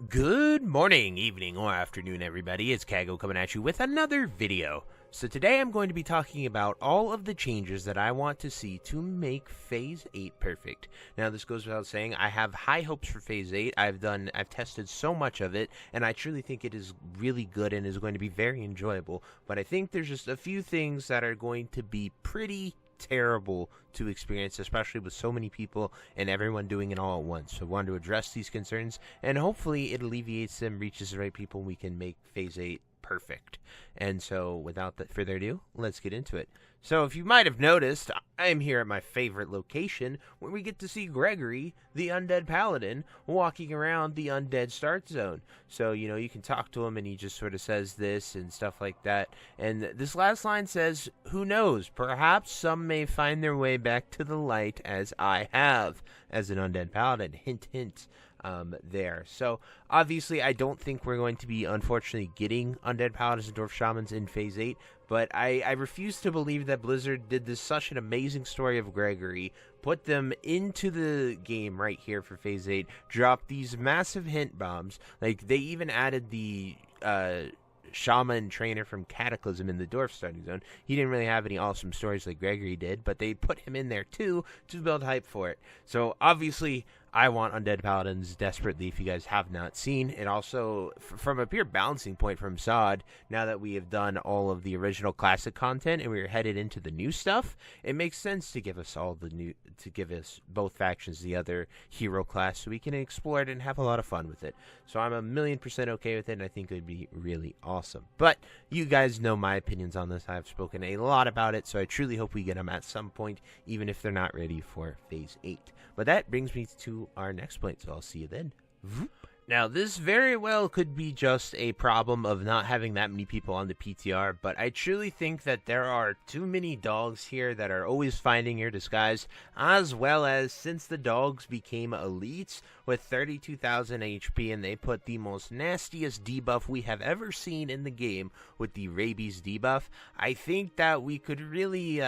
Good morning, evening, or afternoon, everybody. It's Kaghoe coming at you with another video. So today I'm going to be talking about all of the changes that I want to see to make Phase 8 perfect. Now, this goes without saying, I have high hopes for Phase 8. I've tested so much of it, and I truly think it is really good and is going to be very enjoyable. But I think there's just a few things that are going to be pretty terrible to experience, especially with so many people and everyone doing it all at once. So I wanted to address these concerns, and hopefully it alleviates them, reaches the right people, and we can make Phase 8 perfect. And so without further ado, let's get into it. So if you might have noticed, I'm here at my favorite location where we get to see Gregory, the undead paladin, walking around the undead start zone. So, you can talk to him and he just sort of says this and stuff like that. And this last line says, "Who knows, perhaps some may find their way back to the light as I have as an undead paladin." Hint, hint. There. So, obviously, I don't think we're going to be, unfortunately, getting Undead Paladins and Dwarf Shamans in Phase 8, but I refuse to believe that Blizzard did this such an amazing story of Gregory, put them into the game right here for Phase 8, dropped these massive hint bombs, like, they even added the, shaman trainer from Cataclysm in the Dwarf starting zone. He didn't really have any awesome stories like Gregory did, but they put him in there too to build hype for it. So obviously I want Undead Paladins desperately if you guys have not seen. It also, from a pure balancing point from Sod, now that we have done all of the original classic content and we're headed into the new stuff, it makes sense to give us both factions the other hero class so we can explore it and have a lot of fun with it. So I'm 1,000,000% okay with it, and I think it would be really awesome. But you guys know my opinions on this. I've spoken a lot about it, so I truly hope we get them at some point, even if they're not ready for Phase 8. But that brings me to our next point, so I'll see you then. Now, this very well could be just a problem of not having that many people on the PTR, but I truly think that there are too many dogs here that are always finding your disguise, as well as since the dogs became elites with 32,000 HP and they put the most nastiest debuff we have ever seen in the game with the rabies debuff, I think that we could really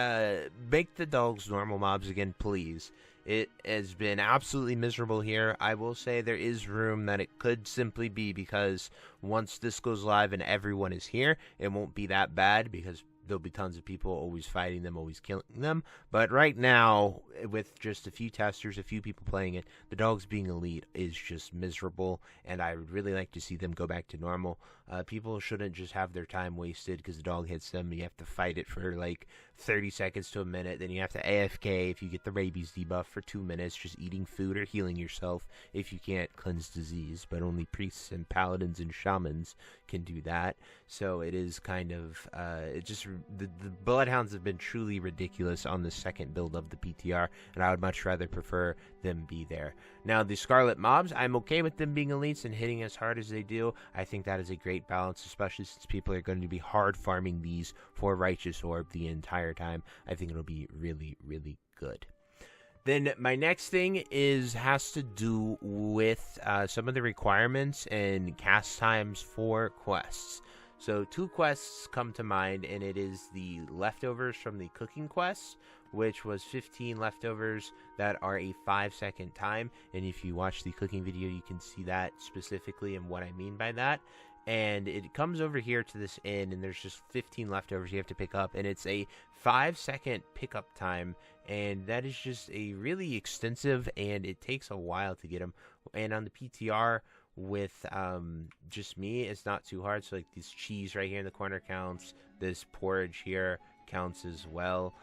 make the dogs normal mobs again, please. It has been absolutely miserable here. I will say there is room that it could simply be because once this goes live and everyone is here, it won't be that bad because there'll be tons of people always fighting them, always killing them. But right now, with just a few testers, a few people playing it, the dogs being elite is just miserable, and I would really like to see them go back to normal. People shouldn't just have their time wasted because the dog hits them. You have to fight it for like 30 seconds to a minute. Then you have to AFK if you get the rabies debuff for 2 minutes, just eating food or healing yourself if you can't cleanse disease. But only priests and paladins and shamans can do that. So it is kind of, the Bloodhounds have been truly ridiculous on the second build of the PTR, and I would much rather prefer them be there. Now, the Scarlet Mobs, I'm okay with them being elites and hitting as hard as they do. I think that is a great balance, especially since people are going to be hard farming these for Righteous Orb the entire time. I think it'll be really, really good. Then my next thing has to do with some of the requirements and cast times for quests. So 2 quests come to mind, and it is the leftovers from the cooking quests, which was 15 leftovers that are a 5-second time. And if you watch the cooking video, you can see that specifically and what I mean by that. And it comes over here to this inn, and there's just 15 leftovers you have to pick up, and it's a 5-second pickup time, and that is just a really extensive, and it takes a while to get them. And on the PTR with just me, it's not too hard. So like this cheese right here in the corner counts, this porridge here counts as well.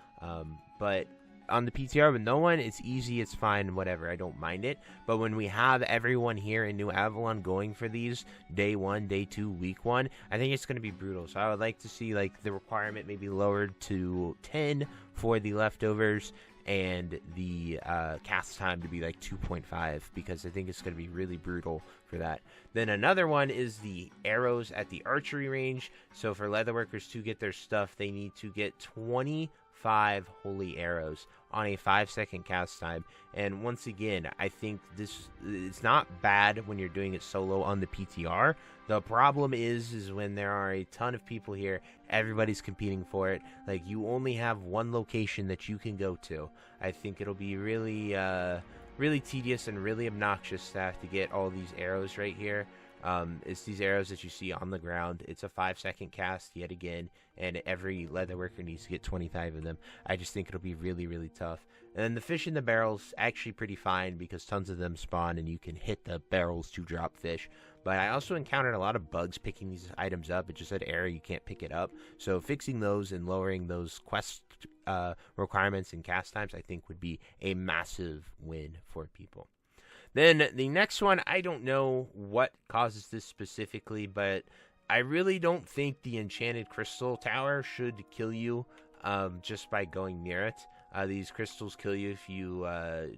But on the PTR with no one, it's easy, it's fine, whatever, I don't mind it. But when we have everyone here in New Avalon going for these day 1, day 2, week 1, I think it's going to be brutal. So I would like to see like the requirement maybe lowered to 10 for the leftovers, and the cast time to be like 2.5, because I think it's going to be really brutal for that. Then another one is the arrows at the archery range. So for leatherworkers to get their stuff, they need to get 25 holy arrows on a 5-second cast time. And once again, I think it's not bad when you're doing it solo on the PTR. The problem is when there are a ton of people here, everybody's competing for it. Like, you only have one location that you can go to. I think it'll be really really tedious and really obnoxious to have to get all these arrows right here. It's these arrows that you see on the ground. It's a 5-second cast yet again, and every leatherworker needs to get 25 of them. I just think it'll be really, really tough. And then the fish in the barrels, actually pretty fine because tons of them spawn and you can hit the barrels to drop fish. But I also encountered a lot of bugs picking these items up. It just said error, you can't pick it up. So fixing those and lowering those quest requirements and cast times, I think would be a massive win for people. Then the next one, I don't know what causes this specifically, but I really don't think the enchanted crystal tower should kill you just by going near it. These crystals kill you if you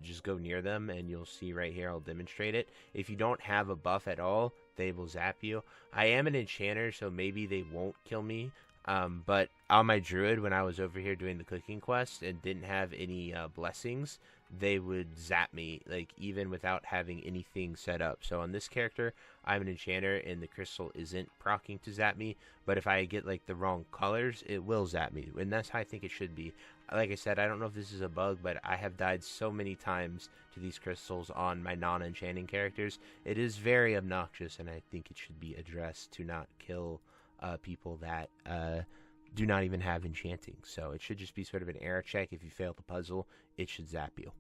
just go near them, and you'll see right here, I'll demonstrate it. If you don't have a buff at all, they will zap you. I am an enchanter, so maybe they won't kill me. But on my druid, when I was over here doing the cooking quest and didn't have any blessings, they would zap me, like, even without having anything set up. So on this character, I'm an enchanter, and the crystal isn't proccing to zap me. But if I get, like, the wrong colors, it will zap me. And that's how I think it should be. Like I said, I don't know if this is a bug, but I have died so many times to these crystals on my non-enchanting characters. It is very obnoxious, and I think it should be addressed to not kill people that do not even have enchanting. So it should just be sort of an error check. If you fail the puzzle, it should zap you.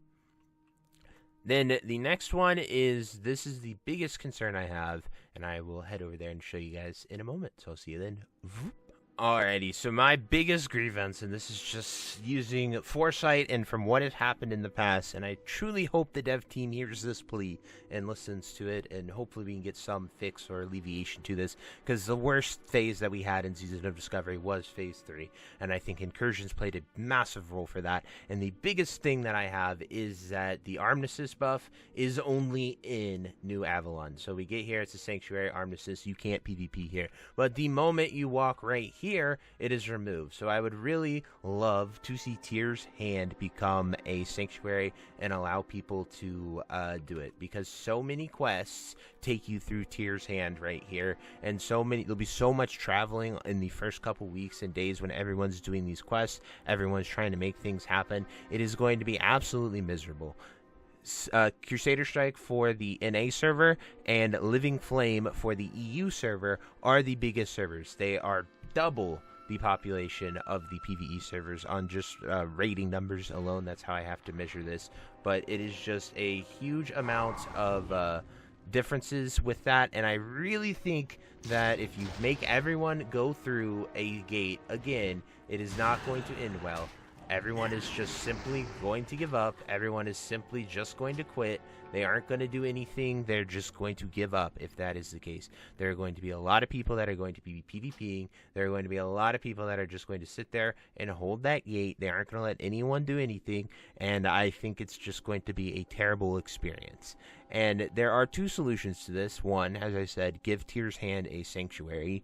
Then the next one is, this is the biggest concern I have, and I will head over there and show you guys in a moment. So I'll see you then. Alrighty, so my biggest grievance, and this is just using foresight and from what has happened in the past, and I truly hope the dev team hears this plea and listens to it, and hopefully we can get some fix or alleviation to this, because the worst phase that we had in Season of Discovery was Phase 3, and I think Incursions played a massive role for that. And the biggest thing that I have is that the Armed Assist buff is only in New Avalon. So we get here, it's a Sanctuary Armed Assist, you can't PvP here, but the moment you walk right here, it is removed. So I would really love to see Tyr's Hand become a Sanctuary and allow people to do it, because so many quests take you through Tyr's Hand right here, and there'll be so much traveling in the first couple weeks and days when everyone's doing these quests, everyone's trying to make things happen. It is going to be absolutely miserable. Crusader Strike for the NA server and Living Flame for the EU server are the biggest servers. They are double the population of the PvE servers on just rating numbers alone. That's how I have to measure this. But it is just a huge amount of differences with that, and I really think that if you make everyone go through a gate again, it is not going to end well. Everyone is just simply going to give up. Everyone is simply just going to quit. They aren't going to do anything. They're just going to give up if that is the case. There are going to be a lot of people that are going to be PvPing. There are going to be a lot of people that are just going to sit there and hold that gate. They aren't going to let anyone do anything. And I think it's just going to be a terrible experience. And there are two solutions to this. One, as I said, give Tyr's Hand a Sanctuary.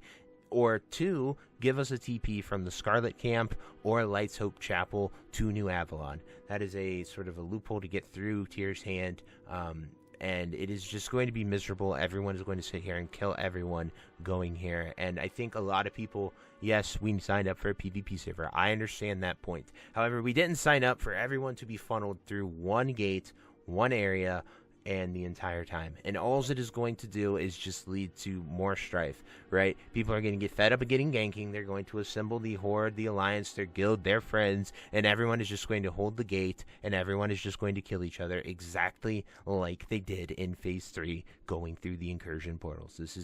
Or two, give us a TP from the Scarlet Camp or Light's Hope Chapel to New Avalon. That is a sort of a loophole to get through Tyr's Hand, and it is just going to be miserable. Everyone is going to sit here and kill everyone going here, and I think a lot of people, yes, we signed up for a PvP server. I understand that point. However, we didn't sign up for everyone to be funneled through one gate, one area, and the entire time, and all it is going to do is just lead to more strife, right? People are going to get fed up of getting ganking. They're going to assemble the horde, the alliance, their guild, their friends, and everyone is just going to hold the gate, and everyone is just going to kill each other exactly like they did in Phase 3 going through the incursion portals. This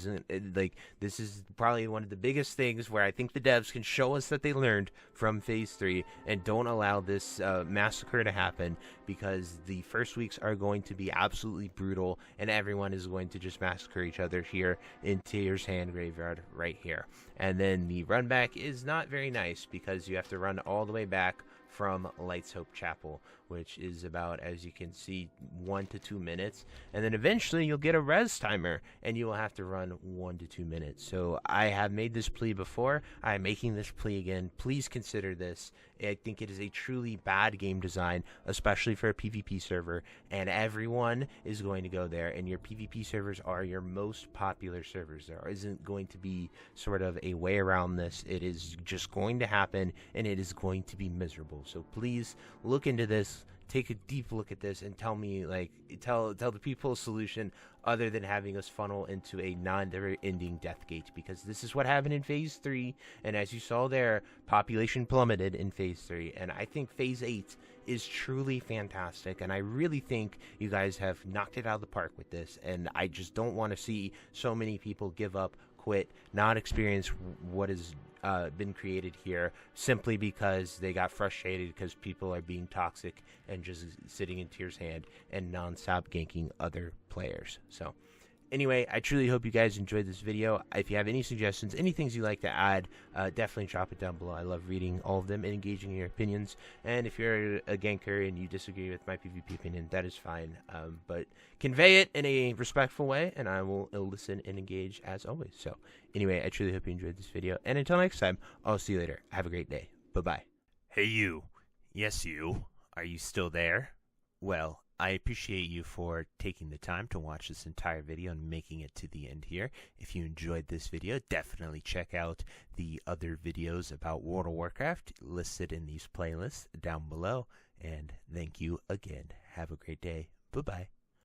is probably one of the biggest things where I think the devs can show us that they learned from Phase 3 and don't allow this massacre to happen, because the first weeks are going to be absolutely brutal, and everyone is going to just massacre each other here in Tyr's Hand Graveyard right here. And then the run back is not very nice, because you have to run all the way back from Light's Hope Chapel, which is about, as you can see, 1 to 2 minutes, and then eventually you'll get a res timer and you will have to run 1 to 2 minutes. So I have made this plea before, I'm making this plea again. Please consider this. I think it is a truly bad game design, especially for a PvP server, and everyone is going to go there, and your PvP servers are your most popular servers. There isn't going to be sort of a way around this. It is just going to happen, and it is going to be miserable. So please look into this. take a deep look at this and tell me, like, tell the people a solution other than having us funnel into a non-ending death gate, because this is what happened in Phase 3, and as you saw there, population plummeted in Phase 3, and I think Phase 8 is truly fantastic, and I really think you guys have knocked it out of the park with this, and I just don't want to see so many people give up, quit, not experience what has been created here simply because they got frustrated because people are being toxic and just sitting in Tyr's hand and non-stop ganking other players. So anyway, I truly hope you guys enjoyed this video. If you have any suggestions, any things you'd like to add, definitely drop it down below. I love reading all of them and engaging in your opinions. And if you're a ganker and you disagree with my PvP opinion, that is fine. But convey it in a respectful way, and I will listen and engage as always. So anyway, I truly hope you enjoyed this video. And until next time, I'll see you later. Have a great day. Bye-bye. Hey you. Yes you. Are you still there? Well, I appreciate you for taking the time to watch this entire video and making it to the end here. If you enjoyed this video, definitely check out the other videos about World of Warcraft listed in these playlists down below. And thank you again. Have a great day. Bye-bye.